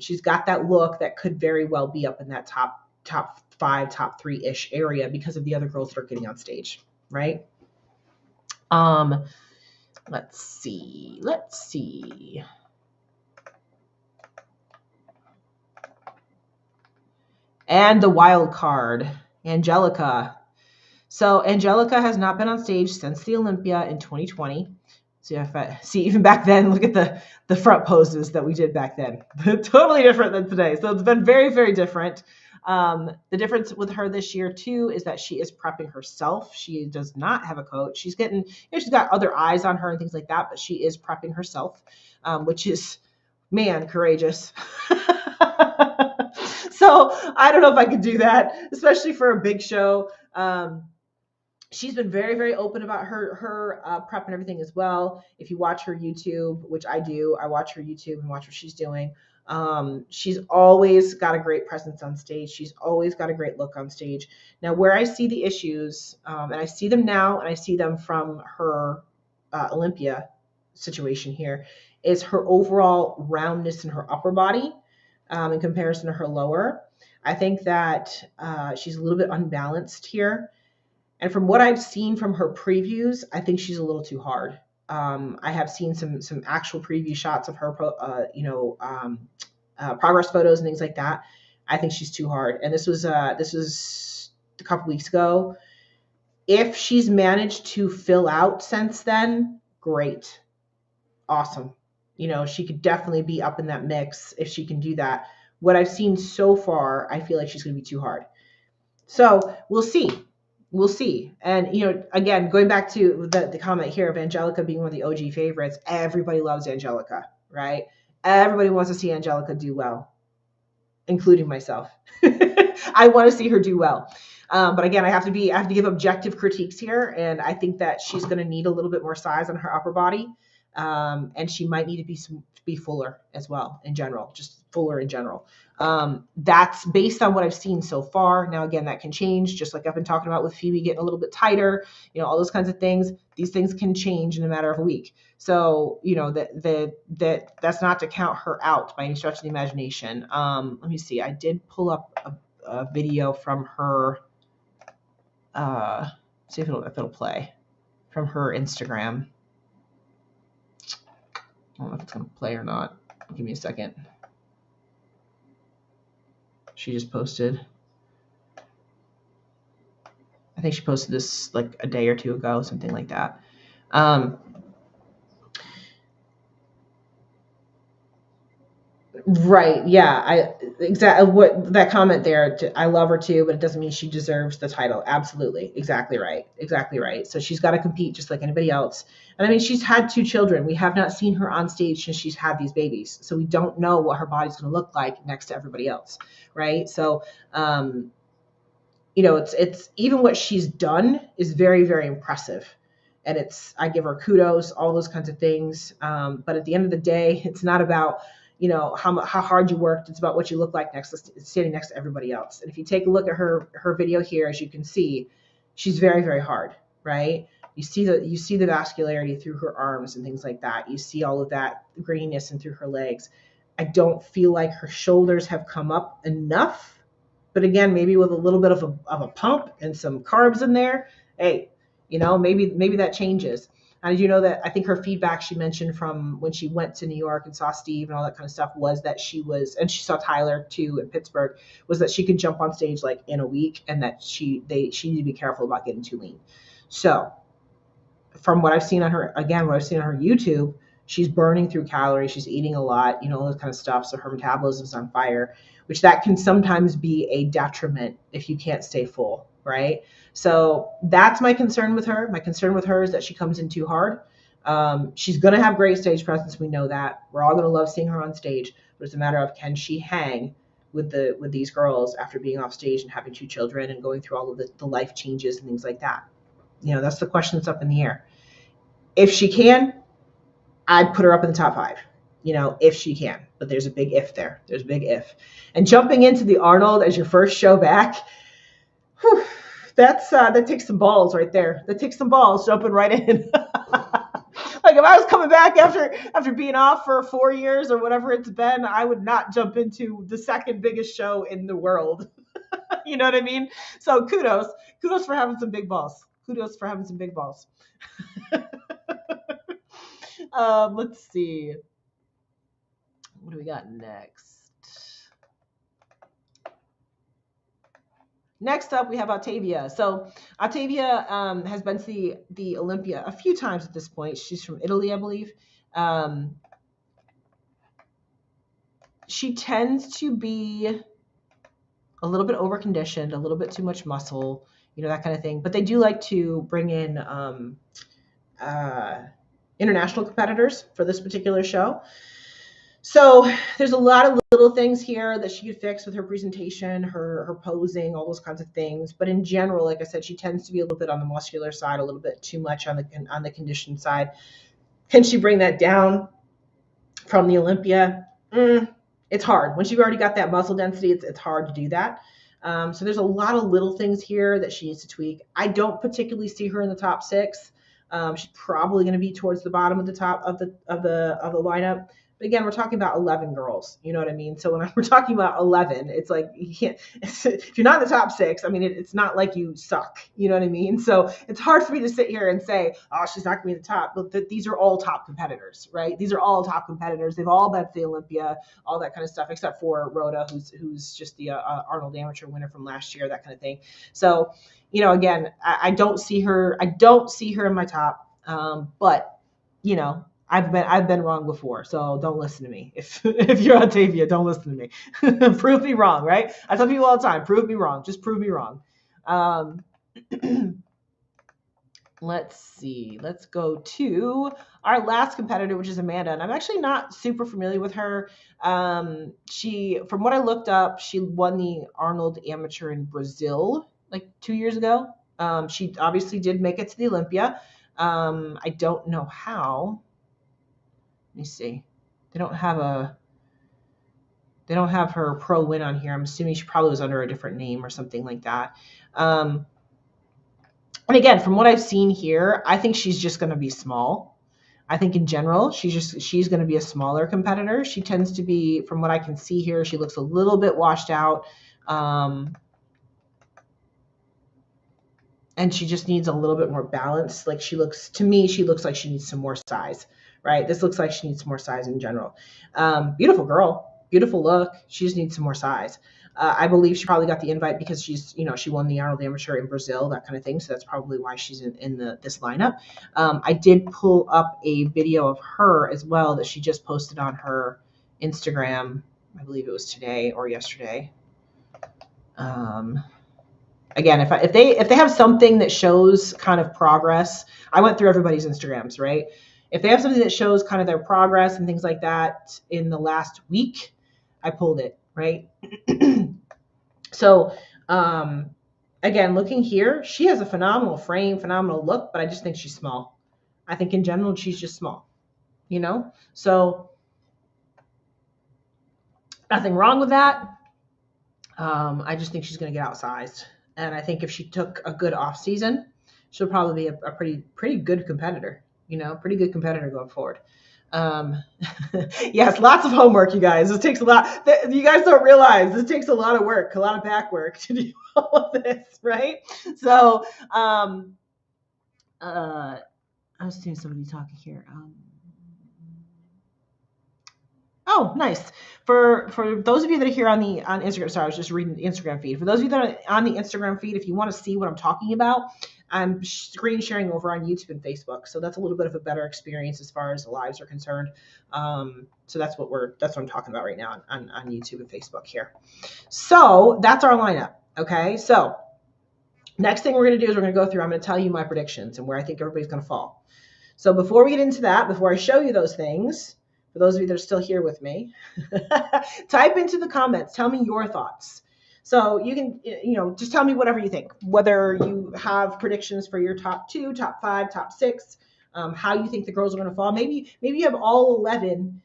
she's got that look that could very well be up in that top 5, top 3-ish area because of the other girls that are getting on stage. Right. Let's see. And the wild card, Angelica. So Angelica has not been on stage since the Olympia in 2020. See, even back then, look at the front poses that we did back then. Totally different than today. So it's been very, very different. The difference with her this year too is that she is prepping herself. She does not have a coach. She's getting, she's got other eyes on her and things like that, but she is prepping herself, which is, man, courageous. So I don't know if I could do that, especially for a big show. She's been very, very open about her prep and everything as well. If you watch her YouTube, which I do, I watch her YouTube and watch what she's doing. She's always got a great presence on stage. She's always got a great look on stage. Now, where I see the issues, and I see them now, and I see them from her Olympia situation here, is her overall roundness in her upper body. In comparison to her lower. I think that she's a little bit unbalanced here. And from what I've seen from her previews, I think she's a little too hard. I have seen some actual preview shots of her, progress photos and things like that. I think she's too hard. And this was a couple weeks ago. If she's managed to fill out since then, great. Awesome. She could definitely be up in that mix if she can do that. What I've seen so far, I feel like she's going to be too hard. So we'll see. And, again, going back to the comment here of Angelica being one of the OG favorites, everybody loves Angelica, right? Everybody wants to see Angelica do well, including myself. I want to see her do well. But again, I have to give objective critiques here, and I think that she's going to need a little bit more size on her upper body, and she might need to be fuller as well in general, just fuller in general. That's based on what I've seen so far. Now, again, that can change, just like I've been talking about with Phoebe getting a little bit tighter, all those kinds of things. These things can change in a matter of a week. So, that's not to count her out by any stretch of the imagination. Let me see. I did pull up a video from her. See if it'll play from her Instagram. I don't know if it's going to play or not. Give me a second. She just posted. I think she posted this like a day or two ago, something like that. Right. Yeah. Exactly what that comment there. I love her too, but it doesn't mean she deserves the title. Absolutely. Exactly right. Exactly right. So she's got to compete just like anybody else. And I mean, she's had 2 children. We have not seen her on stage since she's had these babies. So we don't know what her body's going to look like next to everybody else. Right. So, it's even what she's done is very, very impressive. And I give her kudos, all those kinds of things. But at the end of the day, it's not about, how hard you worked. It's about what you look like standing next to everybody else. And if you take a look at her video here, as you can see, she's very, very hard, right? You see the vascularity through her arms and things like that. You see all of that graininess and through her legs. I don't feel like her shoulders have come up enough. But again, maybe with a little bit of a pump and some carbs in there, hey, maybe that changes. And that I think her feedback she mentioned from when she went to New York and saw Steve and all that kind of stuff was that and she saw Tyler too in Pittsburgh, was that she could jump on stage like in a week, and that she needed to be careful about getting too lean. So from what I've seen on her YouTube, she's burning through calories, she's eating a lot, all this kind of stuff. So her metabolism's on fire, which that can sometimes be a detriment if you can't stay full, right? So that's my concern with her. My concern with her is that she comes in too hard. She's going to have great stage presence. We know that. We're all going to love seeing her on stage, but it's a matter of, can she hang with these girls after being off stage and having 2 children and going through all of the life changes and things like that? That's the question that's up in the air. If she can, I'd put her up in the top 5. If she can, but there's a big if there. There's a big if. And jumping into the Arnold as your first show back, whew, that takes some balls right there. That takes some balls jumping right in. Like if I was coming back after being off for 4 years or whatever it's been, I would not jump into the second biggest show in the world. You know what I mean? So kudos for having some big balls. Kudos for having some big balls. Let's see. What do we got next? Next up, we have Ottavia. So Ottavia has been to the Olympia a few times at this point. She's from Italy, I believe. She tends to be a little bit over-conditioned, a little bit too much muscle, that kind of thing. But they do like to bring in international competitors for this particular show. So there's a lot of little things here that she could fix with her presentation, her posing, all those kinds of things. But in general, like I said, she tends to be a little bit on the muscular side, a little bit too much on the conditioned side. Can she bring that down from the Olympia? It's hard. Once you've already got that muscle density, it's hard to do that. So there's a lot of little things here that she needs to tweak. I don't particularly see her in the top 6. She's probably going to be towards the bottom of the top of the lineup. But again, we're talking about 11 girls. You know what I mean? So when we're talking about 11, it's like you can't. If you're not in the top 6, I mean, it's not like you suck. You know what I mean? So it's hard for me to sit here and say, oh, she's not going to be in the top. But these are all top competitors, right? These are all top competitors. They've all been to the Olympia, all that kind of stuff, except for Rhoda, who's just the Arnold amateur winner from last year, that kind of thing. So, again, I don't see her. I don't see her in my top. But I've been wrong before, so don't listen to me. If you're Ottavia, don't listen to me. Prove me wrong, right? I tell people all the time, prove me wrong. Just prove me wrong. Let's see. Let's go to our last competitor, which is Amanda. And I'm actually not super familiar with her. From what I looked up, she won the Arnold Amateur in Brazil like 2 years ago. She obviously did make it to the Olympia. I don't know how. Let me see. They don't have her pro win on here. I'm assuming she probably was under a different name or something like that. And again, from what I've seen here, I think she's just going to be small. I think in general, she's going to be a smaller competitor. She tends to be, from what I can see here, she looks a little bit washed out. And she just needs a little bit more balance. Like she looks like she needs some more size, right? This looks like she needs some more size in general. Beautiful girl, beautiful look. She just needs some more size. I believe she probably got the invite because she won the Arnold Amateur in Brazil, that kind of thing. So that's probably why she's in this lineup. I did pull up a video of her as well that she just posted on her Instagram. I believe it was today or yesterday. Again, if they have something that shows kind of progress, I went through everybody's Instagrams, right? If they have something that shows kind of their progress and things like that in the last week, I pulled it, right? So, again, looking here, she has a phenomenal frame, phenomenal look, but I just think she's small. I think in general, she's just small, So nothing wrong with that. I just think she's going to get outsized. And I think if she took a good off season, she'll probably be a pretty good competitor, pretty good competitor going forward. Yes, lots of homework, you guys. This takes a lot. You guys don't realize this takes a lot of work, a lot of back work to do all of this, right? So, I was seeing somebody talking here. Oh, nice. For those of you that are here on Instagram, sorry, I was just reading the Instagram feed. For those of you that are on the Instagram feed, if you want to see what I'm talking about, I'm screen sharing over on YouTube and Facebook. So that's a little bit of a better experience as far as the lives are concerned. So that's what I'm talking about right now on YouTube and Facebook here. So that's our lineup. Okay. So next thing we're going to do is I'm going to tell you my predictions and where I think everybody's going to fall. So before we get into that, before I show you those things, for those of you that are still here with me, type into the comments. Tell me your thoughts. So you can, just tell me whatever you think, whether you have predictions for your top 2, top 5, top 6, how you think the girls are going to fall. Maybe you have all 11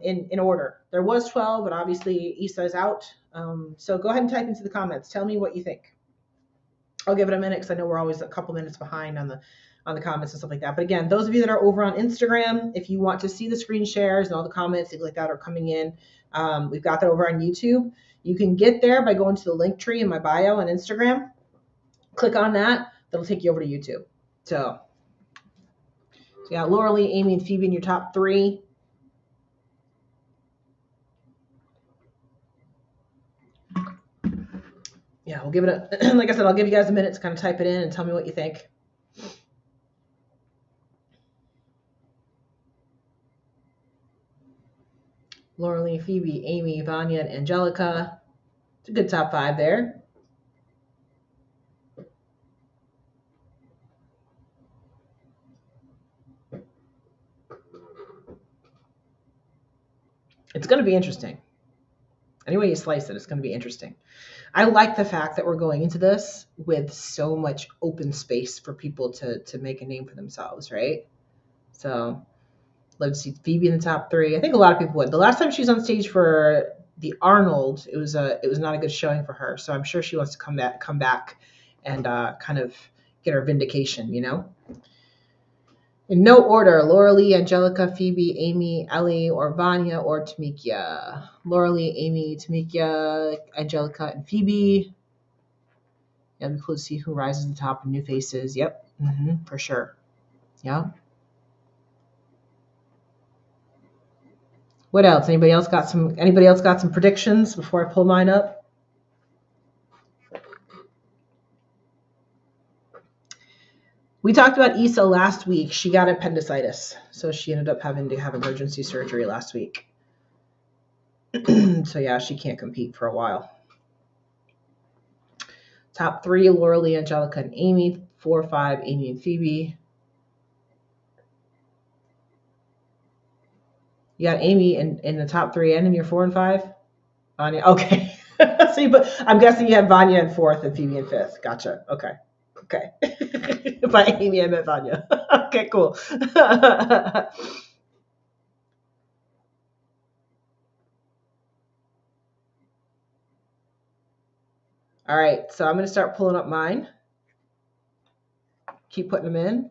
in order. There was 12, but obviously Issa is out. So go ahead and type into the comments. Tell me what you think. I'll give it a minute because I know we're always a couple minutes behind on the comments and stuff like that. But again, those of you that are over on Instagram, if you want to see the screen shares and all the comments, things like that are coming in, we've got that over on YouTube. You can get there by going to the link tree in my bio on Instagram. Click on that. That'll take you over to YouTube. So you got Laura Lee, Amy, and Phoebe in your top 3. Yeah, we'll give it like I said, I'll give you guys a minute to kind of type it in and tell me what you think. Laura Lee, Phoebe, Amy, Vanya, and Angelica. It's a good top 5 there. It's going to be interesting. Any way you slice it, it's going to be interesting. I like the fact that we're going into this with so much open space for people to make a name for themselves, right? So let's see, Phoebe in the top 3. I think a lot of people would. The last time she was on stage for the Arnold, it was not a good showing for her. So I'm sure she wants to come back and kind of get her vindication, In no order: Laura Lee, Angelica, Phoebe, Amy, Ellie, or Vanya, or Tamikia. Laura Lee, Amy, Tamikia, Angelica, and Phoebe. Yeah, it'll be cool to see who rises to the top and new faces. Yep, for sure. Yeah. What else? Anybody else got some predictions before I pull mine up? We talked about Issa last week. She got appendicitis, so she ended up having to have emergency surgery last week. So yeah, she can't compete for a while. Top 3: Laura Lee, Angelica, and Amy. 4, 5: Amy and Phoebe. You got Amy in the top 3 and in your 4 and 5? Okay. See, but I'm guessing you have Vanya in fourth and Phoebe in fifth. Gotcha. Okay. Okay. By Amy, I meant Vanya. Okay, cool. All right, so I'm going to start pulling up mine. Keep putting them in.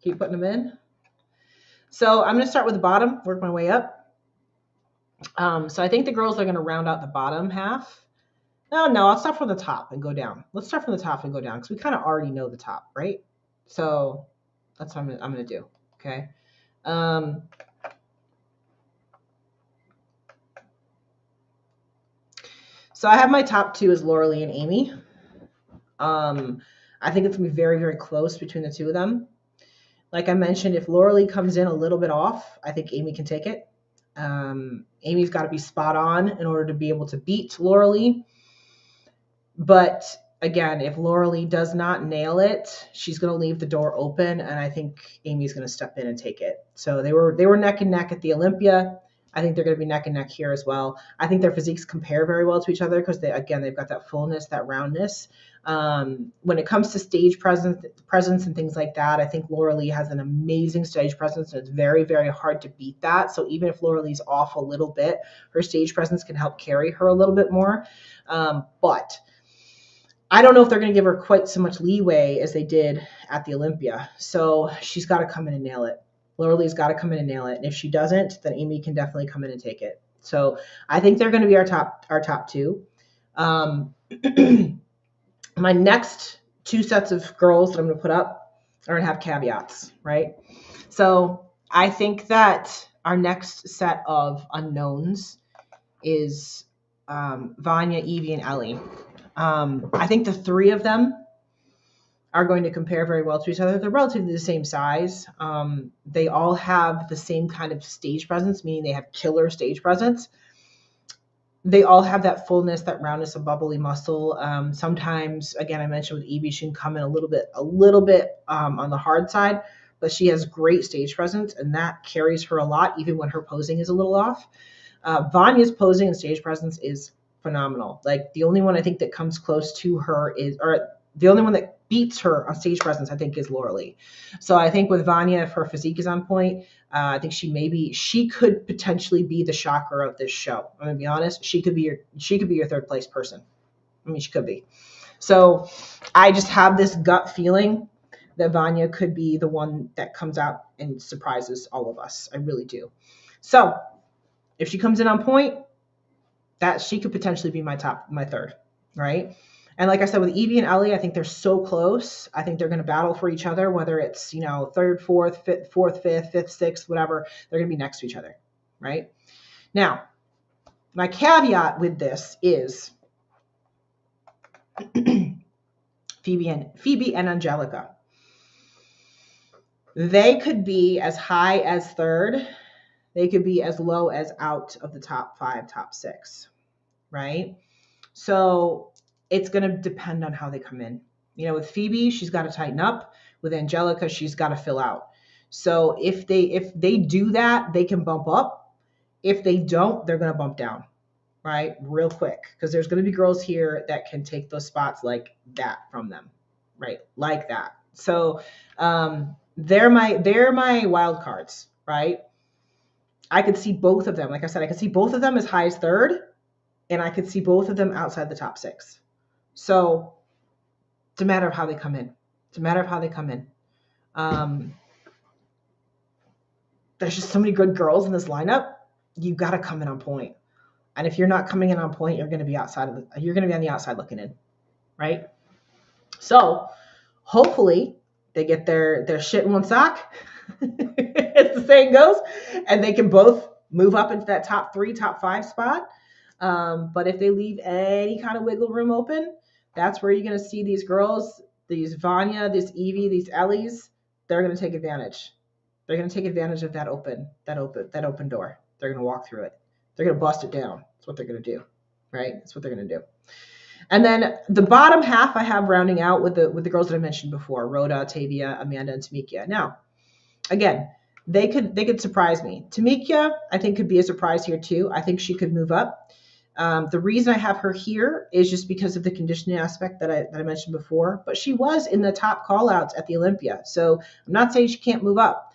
Keep putting them in. So I'm going to start with the bottom, work my way up. So I think the girls are going to round out the bottom half. No, I'll start from the top and go down. Let's start from the top and go down because we kind of already know the top, right? So that's what I'm going to do. Okay. So I have my top two as Laura Lee and Amy. I think it's going to be very, very close between the two of them. Like I mentioned, if Laura Lee comes in a little bit off, I think Amy can take it. Amy's got to be spot on in order to be able to beat Laura Lee. But again, if Laura Lee does not nail it, she's going to leave the door open, and I think Amy's going to step in and take it. So they were neck and neck at the Olympia. I think they're going to be neck and neck here as well. I think their physiques compare very well to each other because they've got that fullness, that roundness. When it comes to stage presence and things like that, I think Laura Lee has an amazing stage presence, and it's very, very hard to beat that. So even if Laura Lee's off a little bit, her stage presence can help carry her a little bit more. But I don't know if they're going to give her quite so much leeway as they did at the Olympia. So she's got to come in and nail it. Laura Lee's got to come in and nail it. And if she doesn't, then Amy can definitely come in and take it. So I think they're going to be our top two. My next two sets of girls that I'm going to put up are going to have caveats, right? So I think that our next set of unknowns is Vanya, Evie, and Ellie. I think the three of them are going to compare very well to each other. They're relatively the same size. They all have the same kind of stage presence, meaning they have killer stage presence. They all have that fullness, that roundness of bubbly muscle. Sometimes, again, I mentioned with Evie, she can come in a little bit on the hard side, but she has great stage presence, and that carries her a lot, even when her posing is a little off. Vanya's posing and stage presence is phenomenal. Like the only one I think that comes close to her the only one that beats her on stage presence, I think, is Laura Lee. So I think with Vanya, if her physique is on point, I think she could potentially be the shocker of this show. I'm gonna be honest. She could be your third place person. I mean, she could be. So I just have this gut feeling that Vanya could be the one that comes out and surprises all of us. I really do. So if she comes in on point, that she could potentially be my third, right? And like I said, with Evie and Ellie, I think they're so close. I think they're going to battle for each other, whether it's, third, fourth, fifth, sixth, whatever. They're going to be next to each other, right? Now, my caveat with this is Phoebe and Angelica. They could be as high as third. They could be as low as out of the top 5, top 6, right? So it's going to depend on how they come in. With Phoebe, she's got to tighten up. With Angelica, she's got to fill out. So if they do that, they can bump up. If they don't, they're going to bump down, right? Real quick, because there's going to be girls here that can take those spots like that from them, right? Like that. So they're my wild cards, right? I could see both of them. Like I said, I could see both of them as high as third, and I could see both of them outside the top 6. So it's a matter of how they come in. There's just so many good girls in this lineup. You got to come in on point. And if you're not coming in on point, you're going to be on the outside looking in, right? So hopefully they get their shit in one sock, as the saying goes, and they can both move up into that top 3, top 5 spot. But if they leave any kind of wiggle room open, that's where you're going to see these girls, these Vanya, this Evie, these Ellies, they're going to take advantage. They're going to take advantage of that open door. They're going to walk through it. They're going to bust it down. That's what they're going to do, right? That's what they're going to do. And then the bottom half I have rounding out with the girls that I mentioned before, Rhoda, Tavia, Amanda, and Tamikia. Now, again, they could surprise me. Tamikia, I think, could be a surprise here too. I think she could move up. The reason I have her here is just because of the conditioning aspect that I mentioned before. But she was in the top call-outs at the Olympia. So I'm not saying she can't move up.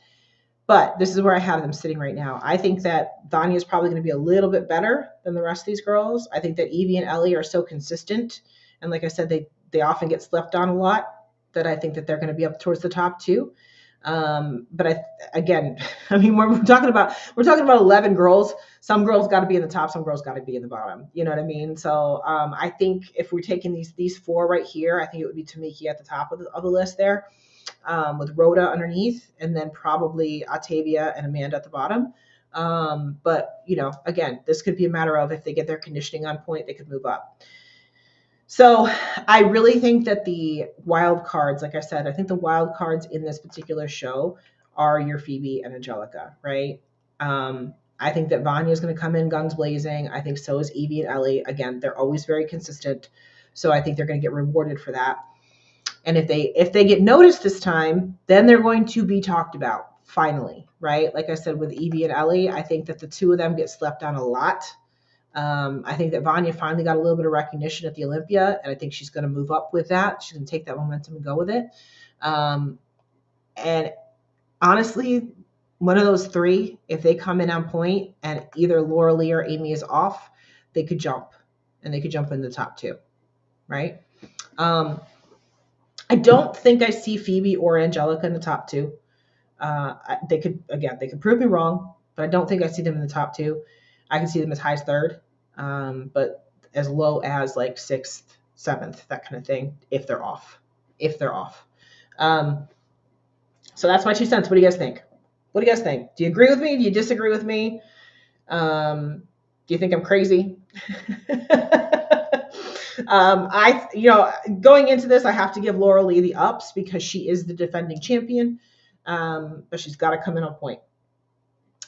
But this is where I have them sitting right now. I think that Vanya is probably going to be a little bit better than the rest of these girls. I think that Evie and Ellie are so consistent. And like I said, they often get slept on a lot, that I think that they're going to be up towards the top too. But again, I mean, we're talking about 11 girls. Some girls got to be in the top, some girls got to be in the bottom. You know what I mean? So I think if we're taking these four right here, I think it would be Tamiki at the top of the list there, with Rhoda underneath, and then probably Octavia and Amanda at the bottom. But again, this could be a matter of if they get their conditioning on point, they could move up. So I really think that the wild cards, like I said, I think the wild cards in this particular show are your Phoebe and Angelica, right? I think that Vanya is going to come in guns blazing. I think so is Evie and Ellie. Again, they're always very consistent. So I think they're going to get rewarded for that. And if they get noticed this time, then they're going to be talked about finally, right? Like I said, with Evie and Ellie, I think that the two of them get slept on a lot. I think that Vanya finally got a little bit of recognition at the Olympia, and I think she's going to move up with that. She's going to take that momentum and go with it. And honestly, one of those three, if they come in on point and either Laura Lee or Amy is off, they could jump, and they could jump in the top two, right? I don't think I see Phoebe or Angelica in the top two. They could prove me wrong, but I don't think I see them in the top two. I can see them as high as third, but as low as like sixth, seventh, that kind of thing, if they're off. So that's my 2 cents. What do you guys think? Do you agree with me? Do you disagree with me? Do you think I'm crazy? Going into this, I have to give Laura Lee the ups because she is the defending champion, but she's got to come in on point.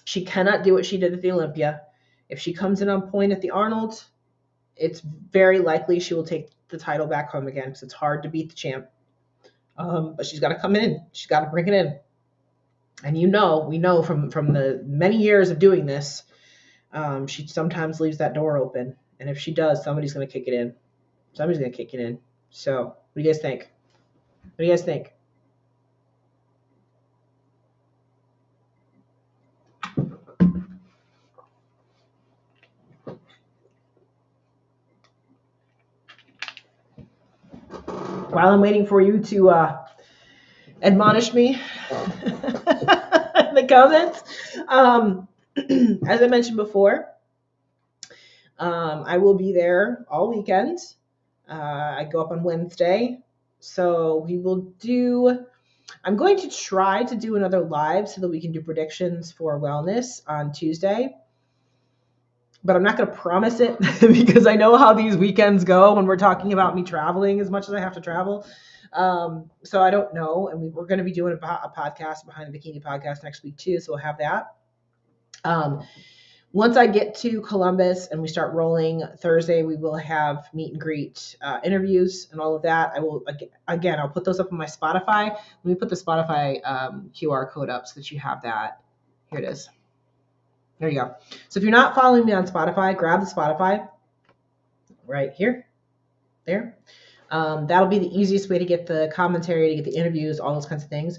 She cannot do what she did at the Olympia. If she comes in on point at the Arnold, it's very likely she will take the title back home again because it's hard to beat the champ. But she's got to come in. She's got to bring it in. And we know from the many years of doing this, she sometimes leaves that door open. And if she does, somebody's going to kick it in. So what do you guys think? While I'm waiting for you to admonish me in the comments, as I mentioned before, I will be there all weekend. I go up on Wednesday, so I'm going to try to do another live so that we can do predictions for wellness on Tuesday. But I'm not going to promise it because I know how these weekends go when we're talking about me traveling as much as I have to travel. So I don't know. And we're going to be doing a podcast, Behind the Bikini podcast, next week too. So we'll have that. Once I get to Columbus and we start rolling Thursday, we will have meet and greet interviews and all of that. I'll put those up on my Spotify. Let me put the Spotify QR code up so that you have that. Here it is. There you go. So if you're not following me on Spotify, grab the Spotify right here, there. That'll be the easiest way to get the commentary, to get the interviews, all those kinds of things.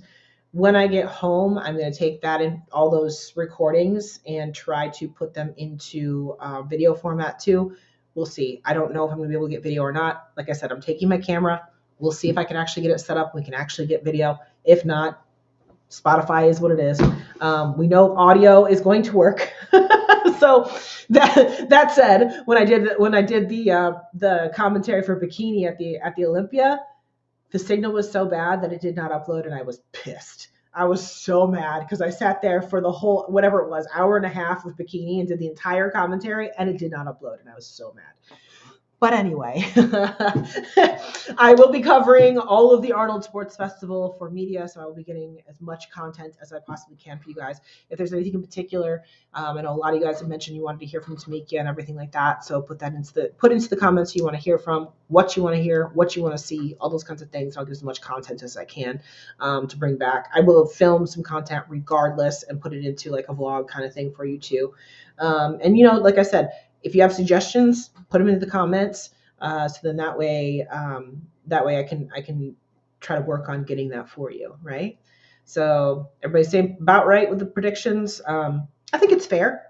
When I get home, I'm going to take that in all those recordings and try to put them into video format too. We'll see. I don't know if I'm going to be able to get video or not. Like I said, I'm taking my camera. We'll see if I can actually get it set up. We can actually get video. If not, Spotify is what it is. We know audio is going to work. So that said, when I did the commentary for Bikini at the Olympia, the signal was so bad that it did not upload, and I was pissed. I was so mad because I sat there for the whole, whatever it was, hour and a half with Bikini and did the entire commentary, and it did not upload, and I was so mad. But anyway, I will be covering all of the Arnold Sports Festival for media, so I will be getting as much content as I possibly can for you guys. If there's anything in particular, I know a lot of you guys have mentioned you wanted to hear from Tamika and everything like that, so put into the comments who you want to hear from, what you want to hear, what you want to see, all those kinds of things. I'll give as much content as I can to bring back. I will film some content regardless and put it into like a vlog kind of thing for you too. And like I said, if you have suggestions, put them into the comments. So then that way I can try to work on getting that for you, right? So everybody's saying about right with the predictions. I think it's fair.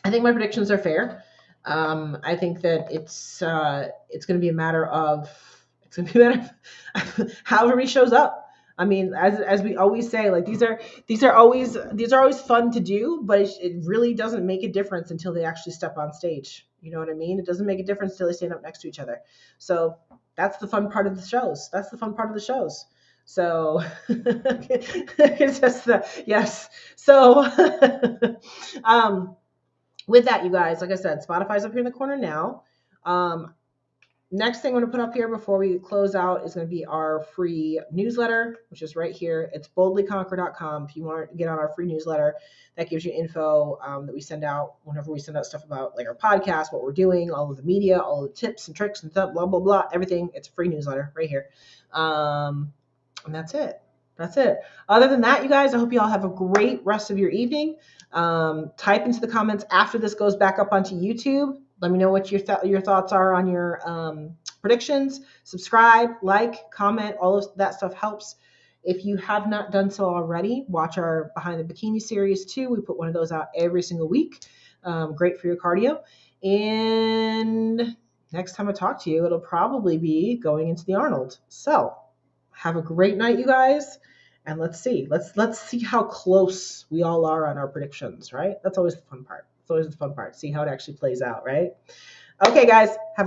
I think my predictions are fair. I think that it's going to be a matter of how everybody shows up. I mean, as we always say, like these are always fun to do, but it really doesn't make a difference until they actually step on stage. You know what I mean? It doesn't make a difference until they stand up next to each other. So that's the fun part of the shows. That's the fun part of the shows. So it's just yes. So with that, you guys, like I said, Spotify's up here in the corner now. Next thing I'm going to put up here before we close out is going to be our free newsletter, which is right here. It's boldlyconquer.com. If you want to get on our free newsletter, that gives you info that we send out whenever we send out stuff about like our podcast, what we're doing, all of the media, all the tips and tricks and stuff, blah, blah, blah, everything. It's a free newsletter right here. And that's it. That's it. Other than that, you guys, I hope you all have a great rest of your evening. Type into the comments after this goes back up onto YouTube. Let me know what your thoughts are on your predictions. Subscribe, like, comment. All of that stuff helps. If you have not done so already, watch our Behind the Bikini series too. We put one of those out every single week. Great for your cardio. And next time I talk to you, it'll probably be going into the Arnold. So have a great night, you guys. And let's see. Let's see how close we all are on our predictions, right? That's always the fun part. It's always the fun part. See how it actually plays out, right? Okay, guys. Have a